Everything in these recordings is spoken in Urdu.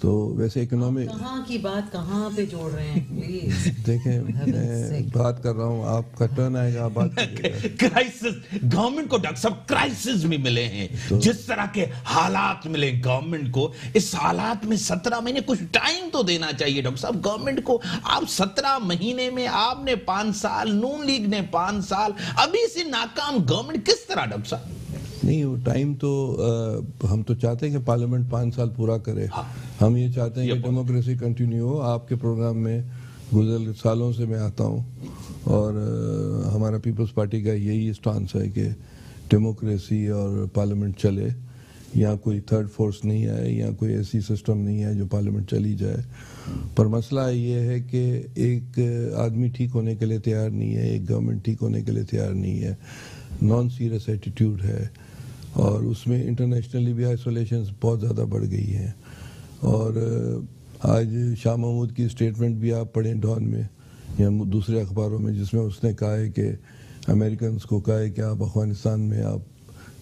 تو ویسے اکنامک کہاں کی بات کہاں پہ جوڑ رہے ہیں پلیز. دیکھیں میں بات کر رہا ہوں, آپ کا ٹرن آئے گا, آپ بات کریے گا. کرائسس گورنمنٹ کو ڈاکٹر صاحب کرائسس بھی ملے ہیں, جس طرح کے حالات ملے گورنمنٹ کو, اس حالات میں 17 مہینے کچھ ٹائم تو دینا چاہیے ڈاکٹر صاحب گورنمنٹ کو. آپ 17 مہینے میں آپ نے 5 سال, نون لیگ نے 5 سال, ابھی سے ناکام گورنمنٹ کس طرح ڈاکٹر صاحب؟ نہیں, وہ ٹائم تو ہم تو چاہتے ہیں کہ پارلیمنٹ 5 سال پورا کرے. ہم یہ چاہتے ہیں کہ ڈیموکریسی کنٹینیو ہو. آپ کے پروگرام میں گزر سالوں سے میں آتا ہوں, اور ہمارا پیپلز پارٹی کا یہی اسٹانس ہے کہ ڈیموکریسی اور پارلیمنٹ چلے. یہاں کوئی تھرڈ فورس نہیں ہے, یا کوئی ایسی سسٹم نہیں ہے جو پارلیمنٹ چلی جائے. پر مسئلہ یہ ہے کہ ایک آدمی ٹھیک ہونے کے لیے تیار نہیں ہے, ایک گورنمنٹ ٹھیک ہونے کے لیے تیار نہیں ہے. نان سیریس ایٹیٹیوڈ ہے, اور اس میں انٹرنیشنلی بھی آئسولیشنز بہت زیادہ بڑھ گئی ہیں. اور آج شاہ محمود کی اسٹیٹمنٹ بھی آپ پڑھیں ڈان میں یا دوسرے اخباروں میں, جس میں اس نے کہا ہے کہ امریکنز کو کہا ہے کہ آپ افغانستان میں آپ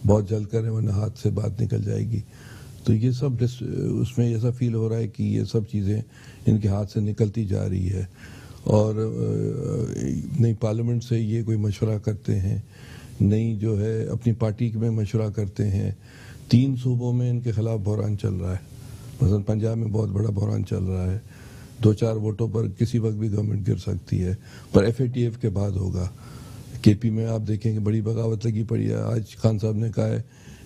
بہت جلد کریں ورنہ ہاتھ سے بات نکل جائے گی. تو یہ سب اس میں ایسا فیل ہو رہا ہے کہ یہ سب چیزیں ان کے ہاتھ سے نکلتی جا رہی ہے. اور نئی پارلیمنٹ سے یہ کوئی مشورہ کرتے ہیں, نہیں جو ہے اپنی پارٹی میں مشورہ کرتے ہیں. 3 صوبوں میں ان کے خلاف بحران چل رہا ہے. مثلا پنجاب میں بہت بڑا بحران چل رہا ہے, 2-4 ووٹوں پر کسی وقت بھی گورنمنٹ گر سکتی ہے, پر FATF کے بعد ہوگا. KP میں آپ دیکھیں کہ بڑی بغاوت لگی پڑی ہے. آج خان صاحب نے کہا ہے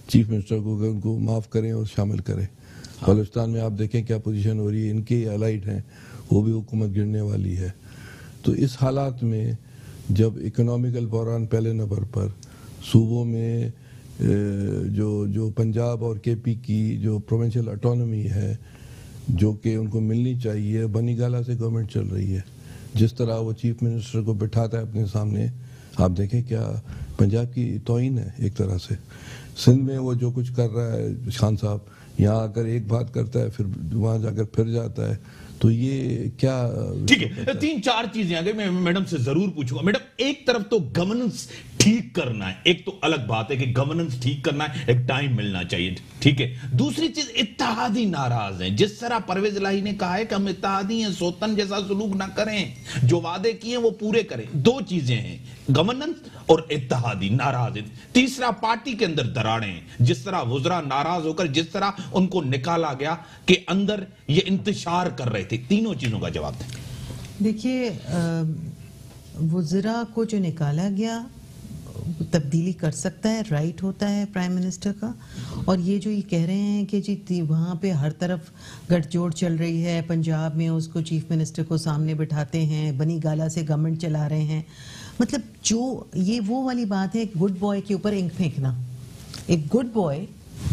چیف منسٹر کو کہ ان کو معاف کریں اور شامل کریں. بلوچستان میں آپ دیکھیں کیا پوزیشن ہو رہی ہے, ان کے الائٹ ہیں, وہ بھی حکومت گرنے والی ہے. تو اس حالات میں جب اکنامیکل بحران پہلے نمبر پر, صوبوں میں جو پنجاب اور KP کی جو پروونشل اٹانومی ہے جو کہ ان کو ملنی چاہیے, بنی گالہ سے گورنمنٹ چل رہی ہے. جس طرح وہ چیف منسٹر کو بٹھاتا ہے اپنے سامنے, آپ دیکھیں کیا پنجاب کی توہین ہے ایک طرح سے. سندھ میں وہ جو کچھ کر رہا ہے خان صاحب, یہاں آ کر ایک بات کرتا ہے, پھر وہاں جا کر پھر جاتا ہے. تو یہ کیا ٹھیک ہے, 3-4 چیزیں آگے میں میڈم سے ضرور پوچھوں گا. میڈم, ایک طرف تو گورننس ٹھیک کرنا ہے, ایک تو الگ بات ہے کہ گورننس ٹھیک کرنا ہے, ایک ٹائم ملنا چاہیے, ٹھیک ہے. دوسری چیز, اتحادی ناراض ہیں. جس طرح پرویز الہی نے کہا ہے کہ ہم اتحادی ہیں, سوتن جیسا سلوک نہ کریں, جو وعدے کیے وہ پورے کریں. 2 چیزیں ہیں, گورننس اور اتحادی ناراض ہیں. تیسرا, پارٹی کے اندر دراڑیں ہیں. جس طرح وزراء ناراض ہو کر جس طرح ان کو نکالا گیا کہ اندر یہ انتشار کر رہے تھے. تینوں چیزوں کا جواب دیں. دیکھیے, وزراء کو جو نکالا گیا تبدیلی کر سکتا ہے, رائٹ ہوتا ہے پرائم منسٹر کا. اور یہ جو یہ کہہ رہے ہیں کہ جی وہاں پہ ہر طرف گٹھ جوڑ چل رہی ہے, پنجاب میں اس کو چیف منسٹر کو سامنے بٹھاتے ہیں, بنی گالہ سے گورنمنٹ چلا رہے ہیں. مطلب جو یہ وہ والی بات ہے, ایک گڈ بوائے کے اوپر انک پھینکنا. ایک گڈ بوائے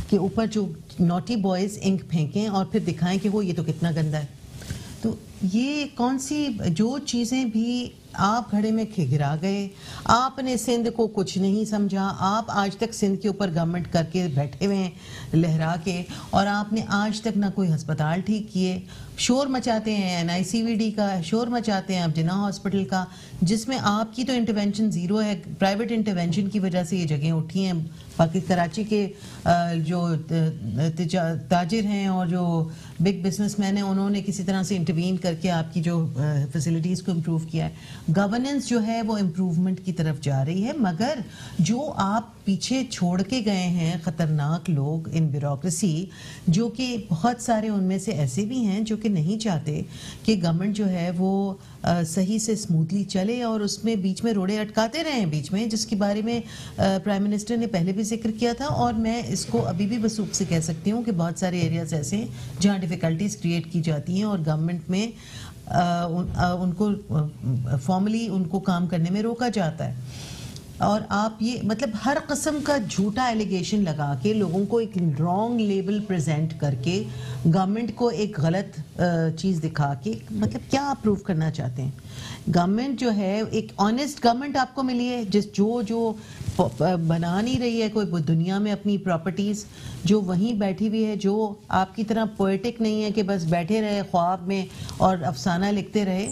کے اوپر جو نوٹی بوائز انک پھینکیں اور پھر دکھائیں کہ وہ یہ تو کتنا گندا ہے. تو یہ کون سی جو چیزیں بھی آپ گھڑے میں گرا گئے, آپ نے سندھ کو کچھ نہیں سمجھا, آپ آج تک سندھ کے اوپر گورنمنٹ کر کے بیٹھے ہوئے ہیں لہرا کے, اور آپ نے آج تک نہ کوئی ہسپتال ٹھیک کیے. شور مچاتے ہیں NICVD کا, شور مچاتے ہیں اب جناح ہاسپٹل کا, جس میں آپ کی تو انٹرونشن زیرو ہے. پرائیویٹ انٹرونشن کی وجہ سے یہ جگہیں اٹھی ہیں. باقی کراچی کے جو تاجر ہیں اور جو بگ بزنس مین ہیں, انہوں نے کسی طرح سے انٹروین کر کے آپ کی جو فیسلٹیز کو امپروو کیا ہے. گورننس جو ہے وہ امپروومنٹ کی طرف جا رہی ہے, مگر جو آپ پیچھے چھوڑ کے گئے ہیں خطرناک لوگ ان بیوروکریسی, جو کہ بہت سارے ان میں سے ایسے بھی ہیں جو کہ نہیں چاہتے کہ گورنمنٹ جو ہے وہ صحیح سے سموتھلی چلے, اور اس میں بیچ میں روڑے اٹکاتے رہے بیچ میں, جس کے بارے میں پرائم منسٹر نے پہلے بھی ذکر کیا تھا. اور میں اس کو ابھی بھی وثوق سے کہہ سکتی ہوں کہ بہت سارے ایریاز ایسے ہیں جہاں ڈیفیکلٹیز کریٹ کی جاتی ہیں, اور گورنمنٹ میں ان کو فارملی ان کو کام کرنے میں روکا جاتا ہے. اور آپ یہ مطلب ہر قسم کا جھوٹا ایلیگیشن لگا کے, لوگوں کو ایک رانگ لیبل پریزنٹ کر کے, گورنمنٹ کو ایک غلط چیز دکھا کے, مطلب کیا آپ پروف کرنا چاہتے ہیں؟ گورنمنٹ جو ہے ایک آنیسٹ گورنمنٹ آپ کو ملی ہے, جو بنا نہیں رہی ہے کوئی دنیا میں اپنی پراپرٹیز, جو وہیں بیٹھی ہوئی ہے, جو آپ کی طرح پوئٹک نہیں ہے کہ بس بیٹھے رہے خواب میں اور افسانہ لکھتے رہے.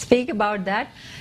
speak about that।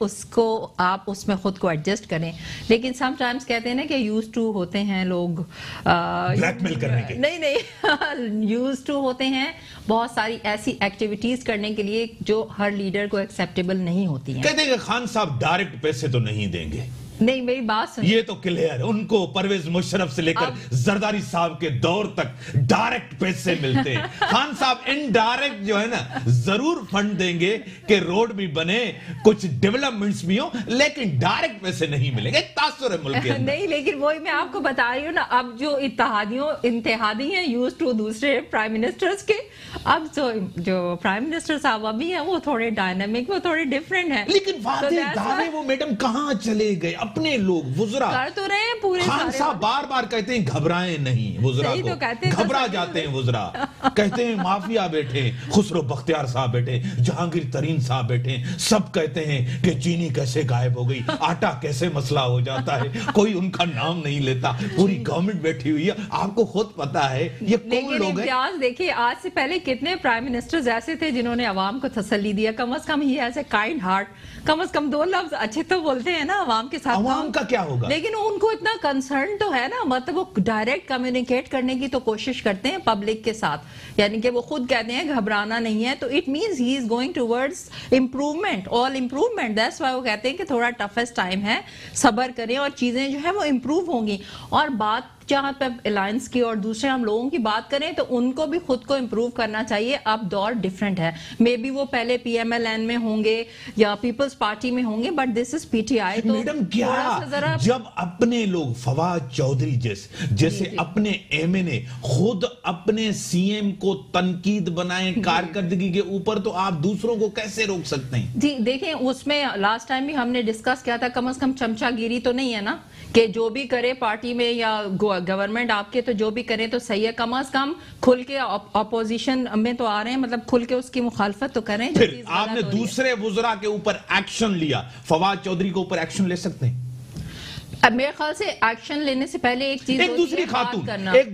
اس کو آپ اس میں خود کو ایڈجسٹ کریں. لیکن سم ٹائمز کہتے ہیں نا کہ یوز ٹو ہوتے ہیں لوگ بلیک میل کرنے کے, نہیں یوز ٹو ہوتے ہیں بہت ساری ایسی ایکٹیویٹیز کرنے کے لیے جو ہر لیڈر کو ایکسیپٹیبل نہیں ہوتی ہیں. کہتے ہیں کہ خان صاحب ڈائریکٹ پیسے تو نہیں دیں گے. نہیں میری بات سنیں, یہ تو کلیئر ہے, ان کو پرویز مشرف سے لے کر زرداری صاحب کے دور تک ڈائریکٹ پیسے ملتے ہیں. خان صاحب انڈائریکٹ جو ہے نا ضرور فنڈ دیں گے کہ روڈ بھی بنے, کچھ ڈیولپمنٹس بھی ہوں, لیکن ڈائریکٹ پیسے نہیں ملیں گے. تاثر ہے ملک کے اندر. نہیں لیکن وہی میں آپ کو بتا رہی ہوں نا, اب جو اتحادی ہیں یوز ٹو دوسرے پرائم منسٹرز کے, اب جو پرائم منسٹر صاحب ابھی ہیں وہ تھوڑے ڈائنامک, وہ تھوڑے ڈیفرنٹ ہیں. لیکن واضح دعوے وہ میڈم کہاں چلے گئے اپنے لوگ وزراء کر تو رہے ہیں پورے. خان صاحب بار بار کہتے ہیں گھبرائیں نہیں وزراء کو, گھبرا جاتے ہیں وزراء, کہتے ہیں مافیا بیٹھے, خسرو بختیار صاحب بیٹھے, جہانگیر ترین صاحب بیٹھے, سب کہتے ہیں کہ چینی کیسے غائب ہو گئی, آٹا کیسے مسئلہ ہو جاتا ہے, کوئی ان کا نام نہیں لیتا, پوری گورنمنٹ بیٹھی ہوئی ہے. آپ کو خود پتا ہے یہ کون لوگ ہیں. دیکھیے آج سے پہلے کتنے پرائم منسٹرز ایسے تھے جنہوں نے عوام کو تسلی دیا, کم از کم ہی ایز اے کائنڈ ہارٹ, کم از کم 2 لفظ اچھے تو بولتے ہیں نا عوام کے ساتھ. عوام کا کیا ہوگا, لیکن ان کو اتنا کنسرن تو ہے نا, مطلب وہ ڈائریکٹ کمیونیکیٹ کرنے کی تو کوشش کرتے ہیں پبلک کے ساتھ, یعنی کہ وہ خود کہتے ہیں گھبرانا نہیں ہے, تو it means he is going towards improvement, all improvement. That's why وہ کہتے ہیں کہ تھوڑا ٹفسٹ ٹائم ہے, صبر کریں اور چیزیں جو ہے وہ امپروو ہوں گی. اور بات جہاں پہ الائنس کی اور دوسرے ہم لوگوں کی بات کریں تو ان کو بھی خود کو امپروو کرنا چاہیے. اب دور ڈیفرنٹ ہے, مے بی وہ پہلے پی ایم ایل این میں ہوں گے یا پیپلز پارٹی میں ہوں گے, but this is P T I. Madam کیا جب اپنے لوگ فواد چودھری جیسے اپنے ایم این اے خود اپنے سی ایم کو تنقید بنائیں کارکردگی کے اوپر, تو آپ دوسروں کو کیسے روک سکتے ہیں؟ جی دیکھیں اس میں لاسٹ ٹائم بھی ہم نے ڈسکس کیا تھا, کم از کم چمچا گیری تو نہیں ہے نا, کہ جو بھی کرے پارٹی میں یا گورنمنٹ آپ کے تو جو بھی کریں تو صحیح ہے, کم از کم کھل کے اپوزیشن میں تو آ رہے ہیں, مطلب کھل کے اس کی مخالفت تو کریں. پھر آپ نے دوسرے وزراء کے اوپر ایکشن لیا, فواد چودھری کے اوپر ایکشن لے سکتے ہیں؟ اب میرے خیال سے ایکشن لینے سے پہلے ایک چیز ایک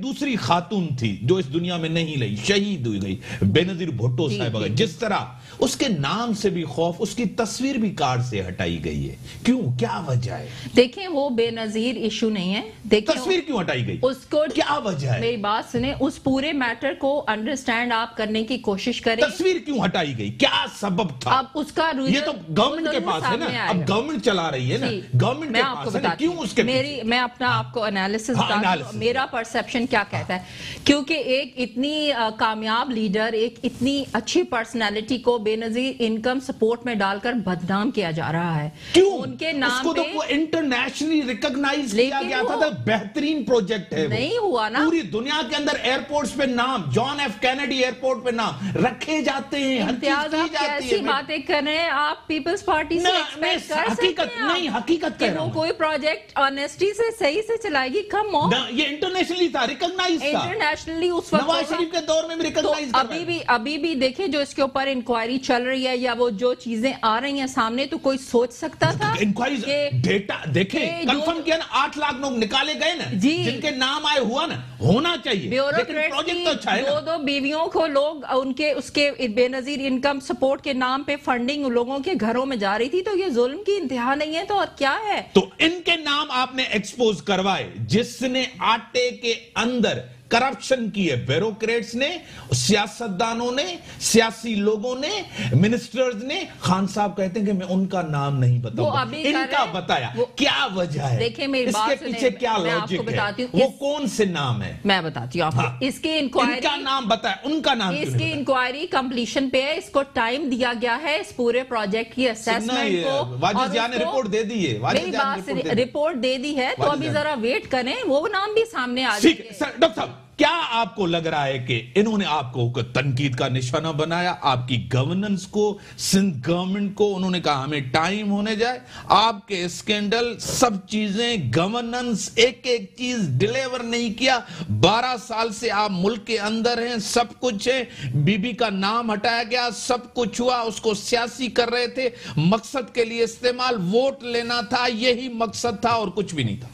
دوسری خاتون تھی جو اس دنیا میں نہیں رہی, شہید ہوئی گئی, بے نظیر بھٹو صاحبہ. جس طرح اس کے نام سے بھی خوف, اس کی تصویر بھی کارڈ سے ہٹائی گئی ہے, کیوں, کیا وجہ ہے؟ دیکھیں وہ بے نظیر ایشو نہیں ہے, دیکھیں تصویر کیوں ہٹائی گئی, اس کو کیا وجہ ہے؟ میری بات سنیں, اس پورے میٹر کو انڈرسٹینڈ آپ کرنے کی کوشش کریں. تصویر کیوں ہٹائی گئی, کیا سبب تھا؟ اب اس کا یہ تو گورنمنٹ کے پاس ہے نا, اب گورنمنٹ چلا رہی ہے نا, گورنمنٹ کے پاس ہے نا, کیوں اس کے میں اپنا آپ کو انالیسس بتا دوں, میرا پرسپشن کیا کہتا ہے. کیونکہ ایک اتنی کامیاب لیڈر, ایک اتنی اچھی پرسنالٹی کو بے نظیر انکم سپورٹ میں ڈال کر بدنام کیا جا رہا ہے. کیوں؟ ان کے نام اس کو تو وہ انٹرنیشنلی ریکگنائز کیا گیا تھا, بہترین پروجیکٹ ہے, نہیں ہوا نا. پوری دنیا کے اندر ایئرپورٹس پہ نام, جان ایف کینیڈی ایئرپورٹ پہ نام رکھے جاتے ہیں. امتیاز آپ کیسی باتیں کر رہے ہیں, آپ پیپلز پارٹی سے ایکسپیکٹ کر سکتے ہیں نہیں, حقیقت کہہ رہا ہوں, کوئی پروجیکٹ آنیسٹی سے صحیح سے چلائے گی. کم آن, یہ انٹرنیشنلی تھا, ریکگنائز تھا, انٹرنیشنلی اس وقت نواز شریف کے دور میں بھی ریکگنائز کر رہا ہے. ابھی بھی دیکھیں جو اس کے اوپر انکوائری چل رہی ہے یا وہ جو چیزیں آ رہی ہیں سامنے, تو کوئی سوچ سکتا تھا انکوائریز ڈیٹا دیکھیں, کنفرم کیا نا, 8 لاکھ لوگ نکالے گئے نا, جن کے نام آئے ہوا نا, ہونا چاہیے, لیکن پروجیکٹ تو اچھا ہے نا. 2 بیویوں کو لوگ ان کے اس کے بے نظیر انکم سپورٹ کے نام پہ فنڈنگ لوگوں کے گھروں میں جا رہی تھی, تو یہ ظلم کی انتہا نہیں ہے تو اور کیا ہے؟ تو ان کے نام آپ نے ایکسپوز کروائے, جس نے آٹے کے اندر کرپشن کی ہے, بیوروکریٹس نے, سیاستدانوں نے, سیاسی لوگوں نے, منسٹرز نے. خان صاحب کہتے ہیں کہ میں ان کا نام نہیں بتاؤں, ان کا بتایا, کیا وجہ ہے, اس کے پیچھے کیا لاجک ہے, وہ کون سے نام ہے, میں بتاتی ہوں آپ کو. اس کی انکوائری, ان کا نام بتایا, ان کا نام, اس کی انکوائری کمپلیشن پہ ہے, اس کو ٹائم دیا گیا ہے اس پورے پروجیکٹ کی اسیسمنٹ کو. واجد جان نے رپورٹ دے دی ہے, میری بات رپورٹ دے دی ہے, تو ابھی ذرا ویٹ کریں, وہ نام بھی سامنے آ جائے. ڈاکٹر صاحب کیا آپ کو لگ رہا ہے کہ انہوں نے آپ کو تنقید کا نشانہ بنایا, آپ کی گورننس کو, سندھ گورنمنٹ کو, انہوں نے کہا ہمیں ٹائم ہونے جائے, آپ کے اسکینڈل سب چیزیں, گورننس ایک ایک چیز ڈیلیور نہیں کیا, 12 سال سے آپ ملک کے اندر ہیں, سب کچھ ہے, بی بی کا نام ہٹایا گیا, سب کچھ ہوا, اس کو سیاسی کر رہے تھے, مقصد کے لیے استعمال, ووٹ لینا تھا, یہی مقصد تھا اور کچھ بھی نہیں تھا.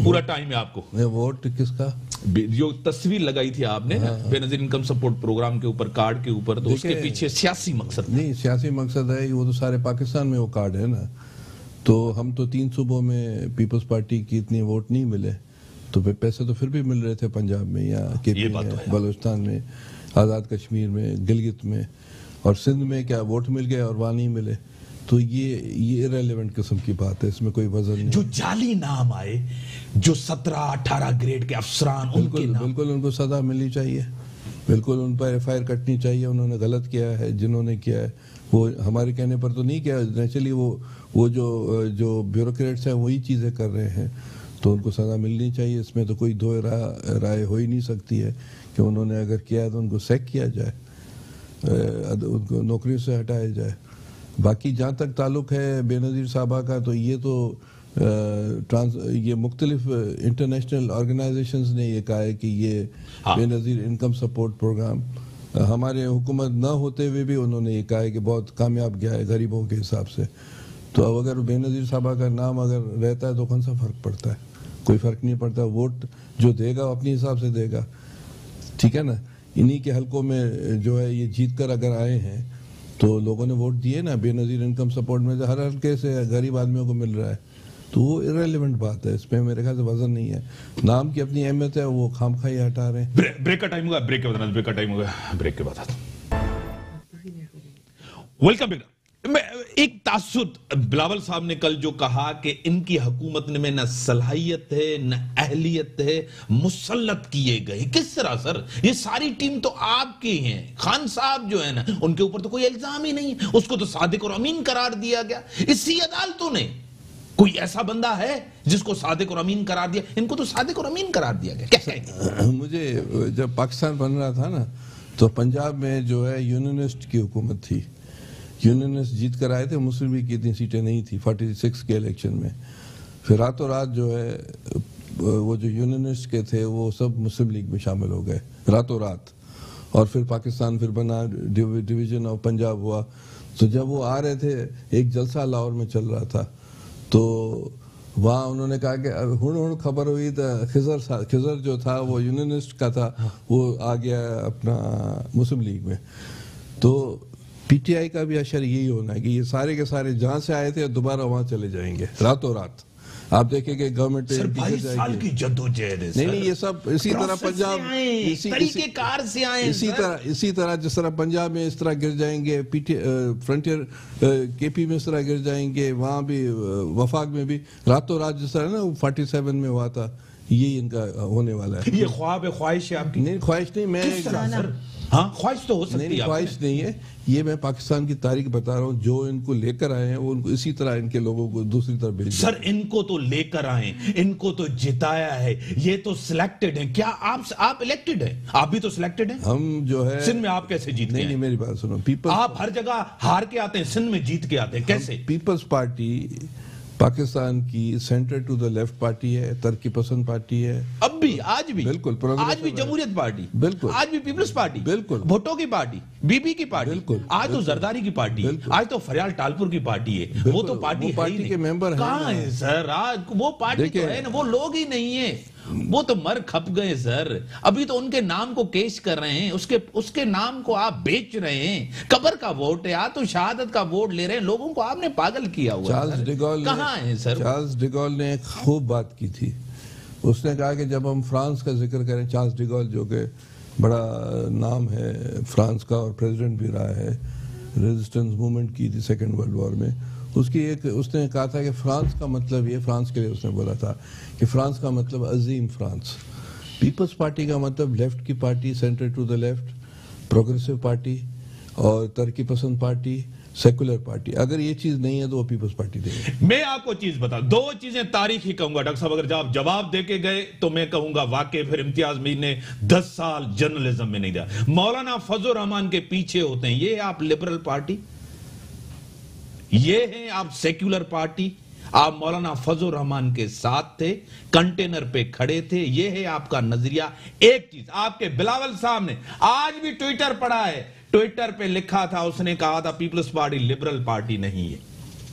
پورا ٹائم ہے آپ کو. ووٹ کس کا؟ جو تصویر لگائی تھی آپ نے بے نظیر انکم سپورٹ پروگرام کے اوپر، کارڈ کے اوپر، تو اس کے پیچھے سیاسی مقصد نہیں. سیاسی مقصد ہے وہ تو سارے پاکستان میں وہ کارڈ ہے نا. تو ہم تو 3 صوبوں میں پیپلز پارٹی کی اتنی ووٹ نہیں ملے، تو پیسے تو پھر بھی مل رہے تھے پنجاب میں یا کے پی میں، بلوچستان میں، آزاد کشمیر میں، گلگت میں، اور سندھ میں کیا ووٹ مل گئے اور وہاں نہیں ملے. تو یہ ریلیونٹ قسم کی بات ہے، اس میں کوئی وزن نہیں. جو جعلی نام آئے، جو 17-18 گریڈ کے افسران، بالکل ان کو سزا ملنی چاہیے، بالکل ان پر ایف آئی آر کٹنی چاہیے. انہوں نے غلط کیا ہے، جنہوں نے کیا ہے وہ ہمارے کہنے پر تو نہیں کیا، نیچرلی وہ جو بیوروکریٹس ہیں وہی چیزیں کر رہے ہیں، تو ان کو سزا ملنی چاہیے. اس میں تو کوئی دو رائے ہو ہی نہیں سکتی ہے کہ انہوں نے اگر کیا تو ان کو سیک کیا جائے، ان کو نوکری سے ہٹایا جائے. باقی جہاں تک تعلق ہے بے نظیر صاحبہ کا، تو یہ مختلف انٹرنیشنل آرگنائزیشنز نے یہ کہا ہے کہ یہ بے نظیر انکم سپورٹ پروگرام ہمارے حکومت نہ ہوتے ہوئے بھی انہوں نے یہ کہا ہے کہ بہت کامیاب گیا ہے غریبوں کے حساب سے. تو اب اگر بے نظیر صاحبہ کا نام اگر رہتا ہے تو کون سا فرق پڑتا ہے؟ کوئی فرق نہیں پڑتا. ووٹ جو دے گا اپنے حساب سے دے گا، ٹھیک ہے نا. انہی کے حلقوں میں جو ہے یہ جیت کر اگر آئے ہیں تو لوگوں نے ووٹ دیے نا. بے نظیر انکم سپورٹ میں ہر حلقے سے غریب آدمیوں کو مل رہا ہے، تو وہ ارریلیونٹ بات ہے. اس میں میرے خیال سے وزن نہیں ہے. نام کی اپنی اہمیت ہے، وہ خام خواہی ہٹا رہے ہیں. بریک کا ٹائم ہوگا، بریک کے بعد بریک کا ٹائم ہوگا، بریک کے بعد ویلکم بیک. ایک تاثر بلاول صاحب نے کل جو کہا کہ ان کی حکومت میں نہ صلاحیت ہے نہ اہلیت ہے، مسلط کیے گئے. کس طرح سر؟ یہ ساری ٹیم تو آپ کی ہیں. خان صاحب جو ہے نا، ان کے اوپر تو کوئی الزام ہی نہیں ہے. اس کو تو صادق اور امین قرار دیا گیا اسی عدالتوں نے. کوئی ایسا بندہ ہے جس کو صادق اور امین قرار دیا؟ ان کو تو صادق اور امین قرار دیا گیا. کیا کہیں گے؟ مجھے جب پاکستان بن رہا تھا نا، تو پنجاب میں جو ہے یونینسٹ کی حکومت تھی. یونینسٹ جیت کر آئے تھے. مسلم لیگ کی اتنی سیٹیں نہیں تھی 46 کے الیکشن میں. پھر راتوں رات جو ہے وہ جو یونینسٹ کے تھے وہ سب مسلم لیگ میں شامل ہو گئے راتوں رات. اور پھر پاکستان پھر بنا، ڈویژن آف پنجاب ہوا. تو جب وہ آ رہے تھے، ایک جلسہ لاہور میں چل رہا تھا، تو وہاں انہوں نے کہا کہ ہن خبر ہوئی تو خضر جو تھا وہ یونینسٹ کا تھا، وہ آ گیا اپنا مسلم لیگ میں. تو پی ٹی آئی کا بھی اشر یہی ہونا ہے کہ یہ سارے کے سارے جہاں سے آئے تھے دوبارہ وہاں چلے جائیں گے راتوں رات. آپ دیکھیں کہ گورنمنٹ 22 سال کی جدوجہد ہے. نہیں یہ سب اسی طرح پنجاب طریقے کار سے آئے، اسی طرح جس طرح پنجاب میں اس طرح گر جائیں گے، فرنٹیئر کے پی میں اس طرح گر جائیں گے، وہاں بھی وفاق میں بھی راتوں رات جس طرح نا 47 میں ہوا تھا، یہی ان کا ہونے والا ہے. یہ خواب ہے، خواہش ہے آپ کی؟ نہیں خواہش نہیں. میں ہاں خواہش تو ہو سکتی ہے. نہیں خواہش نہیں ہے. یہ میں پاکستان کی تاریخ بتا رہا ہوں. جو ان کو لے کر آئے ہیں وہ ان کو اسی طرح ان کے لوگوں کو دوسری طرف بھیج. سر ان کو تو لے کر آئے، ان کو تو جتایا ہے، یہ تو سلیکٹڈ ہیں. کیا آپ الیکٹڈ ہیں؟ آپ بھی تو سلیکٹڈ ہیں. ہم جو ہے سندھ میں آپ کیسے جیت گئے؟ نہیں میری بات سنو. آپ ہر جگہ ہار کے آتے ہیں، سندھ میں جیت کے آتے ہیں، کیسے؟ پیپلز پارٹی پاکستان کی centre to the left party ہے، ترقی پسند پارٹی ہے. اب بھی، آج بھی، بالکل آج بھی جمہوریت پارٹی، بالکل، آج بھی پیپلز پارٹی، بالکل، بھٹو کی پارٹی، بی بی کی پارٹی، بالکل، آج تو زرداری کی پارٹی ہے، آج تو فریال ٹالپور کی پارٹی ہے. وہ تو پارٹی کے ممبر ہیں. کہاں ہے سر؟ آج وہ پارٹی تو ہے نا، وہ لوگ ہی نہیں ہیں. وہ تو مر کھپ گئے سر. ابھی تو ان کے نام کو کیش کر رہے ہیں، اس کے نام کو آپ بیچ رہے ہیں. قبر کا ووٹ ہے، آپ تو شہادت کا ووٹ لے رہے ہیں. لوگوں کو آپ نے پاگل کیا ہوا. چارلز ڈیگول کہاں ہے سر؟ چارلز ڈیگول نے ایک خوب بات کی تھی. اس نے کہا کہ جب ہم فرانس کا ذکر کریں، چارلز ڈیگول جو کہ بڑا نام ہے فرانس کا اور پریزیڈنٹ بھی رہا ہے، ریزسٹنس موومنٹ کی تھی سیکنڈ ورلڈ وار میں. اس نے کہا تھا کہ فرانس کا مطلب یہ، فرانس کے لیے اس نے بولا تھا کہ فرانس کا مطلب عظیم فرانس. پیپلز پارٹی کا مطلب لیفٹ کی party, centre to the left, progressive party اور ترقی پسند پارٹی، سیکولر پارٹی. اگر یہ چیز نہیں ہے تو وہ پیپلز پارٹی دے گی. میں آپ کو چیز بتا دو چیزیں تاریخی کہوں گا ڈاکٹر صاحب. اگر آپ جواب دے کے گئے تو میں کہوں گا واقعی پھر امتیاز میر نے 10 سال جرنلزم میں نہیں دیا. مولانا فضل الرحمان کے پیچھے ہوتے ہیں. یہ آپ لبرل پارٹی، یہ ہیں آپ سیکولر پارٹی. آپ مولانا فضل الرحمان کے ساتھ تھے، کنٹینر پہ کھڑے تھے. یہ ہے آپ کا نظریہ. ایک چیز آپ کے بلاول صاحب نے آج بھی ٹویٹر پڑھا ہے، ٹویٹر پہ لکھا تھا، اس نے کہا تھا پیپلز پارٹی لبرل پارٹی نہیں ہے.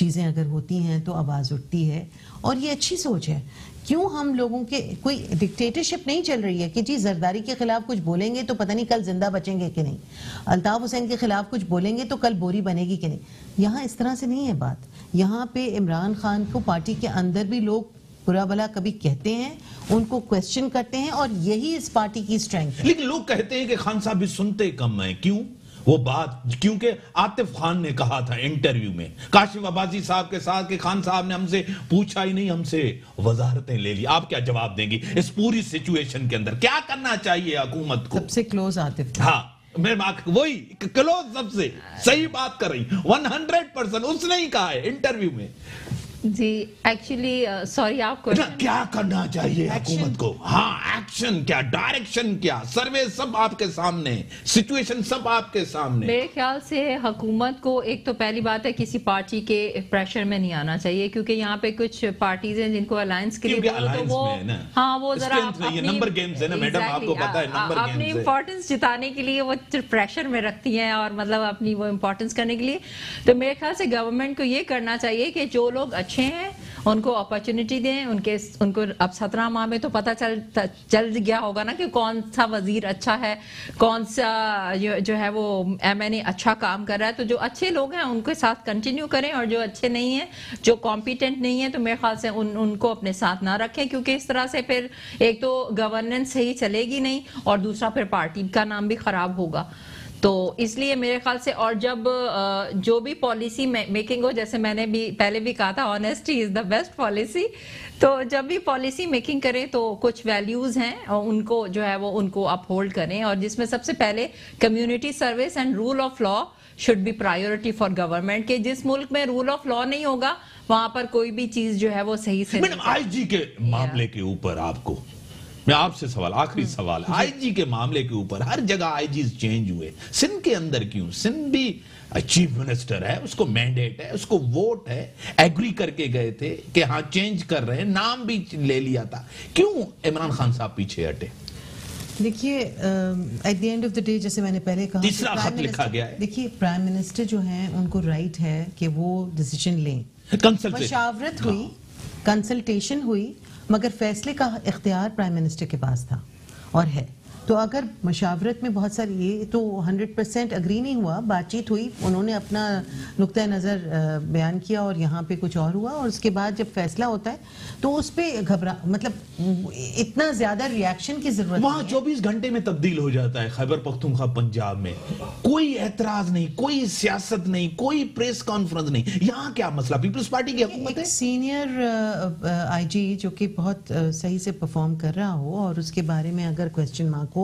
چیزیں اگر ہوتی ہیں تو آواز اٹھتی ہے، اور یہ اچھی سوچ ہے. کیوں ہم لوگوں کے کوئی ڈکٹیٹرشپ نہیں چل رہی ہے کہ جی زرداری کے خلاف کچھ بولیں گے تو پتہ نہیں کل زندہ بچیں گے کہ نہیں، الطاف حسین کے خلاف کچھ بولیں گے تو کل بوری بنے گی کہ نہیں. یہاں اس طرح سے نہیں ہے بات. یہاں پہ عمران خان کو پارٹی کے اندر بھی لوگ برا بھلا کبھی کہتے ہیں، ان کو کویسچن کرتے ہیں، اور یہی اس پارٹی کی اسٹرینتھ ہے. لیکن لوگ کہتے ہیں کہ خان صاحب بھی سنتے کم ہیں. کیوں وہ بات؟ کیونکہ عاطف خان نے کہا تھا انٹرویو میں کاشف عباسی صاحب کے ساتھ کہ خان صاحب نے ہم سے پوچھا ہی نہیں، ہم سے وزارتیں لے لی. آپ کیا جواب دیں گی اس پوری سچویشن کے اندر؟ کیا کرنا چاہیے حکومت کو؟ سب سے کلوز عاطف. ہاں وہی کلوز، سب سے صحیح بات کر رہی 100%. اس نے ہی کہا ہے انٹرویو میں. جی ایکچولی سوری آپ کو کیا کرنا چاہیے حکومت کو؟ ہاں ایکشن کیا، ڈائریکشن کیا، سروے سب آپ کے سامنے، سچویشن سب آپ کے سامنے. میرے خیال سے حکومت کو ایک تو پہلی بات ہے کسی پارٹی کے پریشر میں نہیں آنا چاہیے، کیونکہ یہاں پہ کچھ پارٹیز ہیں جن کو الائنس کے لیے ہاں وہ ذرا نمبر گیمز ہے نا میڈم، آپ کو پتا ہے نمبر گیمز اپنی امپورٹنس جتانے کے لیے وہ پریشر میں رکھتی ہیں، اور مطلب اپنی وہ امپورٹنس کرنے کے لیے. تو میرے خیال سے گورنمنٹ کو یہ کرنا چاہیے کہ جو لوگ اچھے ہیں ان کو اپرچونٹی دیں. ان کو اب 17 ماہ میں تو پتہ چل گیا ہوگا نا کہ کون سا وزیر اچھا ہے، کون سا جو ہے وہ MNA اچھا کام کر رہا ہے. تو جو اچھے لوگ ہیں ان کے ساتھ کنٹینیو کریں، اور جو اچھے نہیں ہیں، جو کمپیٹنٹ نہیں ہیں، تو میرے خیال سے ان کو اپنے ساتھ نہ رکھیں، کیونکہ اس طرح سے پھر ایک تو گورننس صحیح چلے گی نہیں، اور دوسرا پھر پارٹی کا نام بھی خراب ہوگا. تو اس لیے میرے خیال سے، اور جب جو بھی پالیسی میکنگ ہو، جیسے میں نے بھی پہلے بھی کہا تھا honesty is the best policy, تو جب بھی پالیسی میکنگ کریں تو کچھ ویلیوز ہیں اور ان کو جو ہے وہ ان کو اپ ہولڈ کریں، اور جس میں سب سے پہلے community service and rule of law should be priority for government. کہ جس ملک میں رول آف لا نہیں ہوگا وہاں پر کوئی بھی چیز جو ہے وہ صحیح سے نہیں. آئی جی کے معاملے کے اوپر آپ کو میں آپ سے سوال، آخری سوال، آئی جی کے معاملے کے اوپر ہر جگہ آئی جیز چینج ہوئے، سندھ کے اندر کیوں؟ سندھ بھی چیف منسٹر ہے، اس کو مینڈیٹ ہے، اس کو ووٹ ہے، ایگری کر کے گئے تھے کہ ہاں چینج کر رہے ہیں، نام بھی لے لیا تھا. کیوں عمران خان صاحب پیچھے ہٹے؟ دیکھیے at the end of the day, جیسے میں نے پہلے کہا، تیسرا خط لکھا گیا ہے. دیکھیے پرائم منسٹر جو ہیں ان کو رائٹ ہے کہ وہ ڈیسیژن لیں. مشاورت ہوئی، کنسلٹیشن ہوئی، مگر فیصلے کا اختیار پرائم منسٹر کے پاس تھا اور ہے. تو اگر مشاورت میں بہت ساری، یہ تو 100% اگری نہیں ہوا، بات چیت ہوئی، انہوں نے اپنا نقطۂ نظر بیان کیا اور یہاں پہ کچھ اور ہوا، اور اس کے بعد جب فیصلہ ہوتا ہے تو اس پہ مطلب اتنا زیادہ ریاکشن کی ضرورت وہاں 24 گھنٹے میں تبدیل ہو جاتا ہے. خیبر پختونخوا پنجاب میں کوئی اعتراض نہیں، کوئی سیاست نہیں، کوئی پریس کانفرنس نہیں. یہاں کیا مسئلہ؟ پیپلز پارٹی کی حکومت ہے. سینئر آئی جی جو کہ بہت صحیح سے پرفارم کر رہا ہو اور اس کے بارے میں اگر کوسچن مارک ہو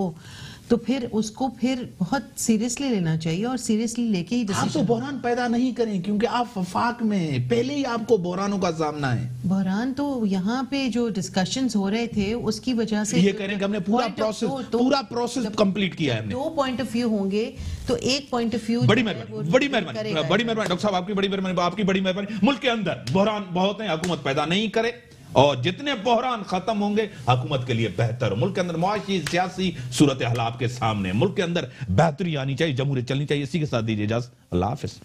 تو پھر اس کو پھر بہت سیریسلی لینا چاہیے، اور سیریسلی لے کے ہی آپ تو بحران پیدا نہیں کریں، کیونکہ آپ وفاق میں پہلے ہی آپ کو بحرانوں کا سامنا ہے. بحران تو یہاں پہ جو ڈسکشنز ہو رہے تھے اس کی وجہ سے یہ کہہ رہے ہیں کہ ہم نے پورا پروسیس کمپلیٹ کیا ہے. ہم نے 2 پوائنٹ آف ویو ہوں گے تو ایک پوائنٹ آف ویو. بڑی مہربانی ڈاکٹر صاحب، آپ کی بڑی مہربانی. ملک کے اندر بحران بہت ہیں، حکومت پیدا نہیں کرے، اور جتنے بحران ختم ہوں گے حکومت کے لیے بہتر. ملک کے اندر معاشی سیاسی صورتحال آپ کے سامنے، ملک کے اندر بہتری آنی چاہیے، جمہوریت چلنی چاہیے. اسی کے ساتھ دیجیے اجازت. اللہ حافظ.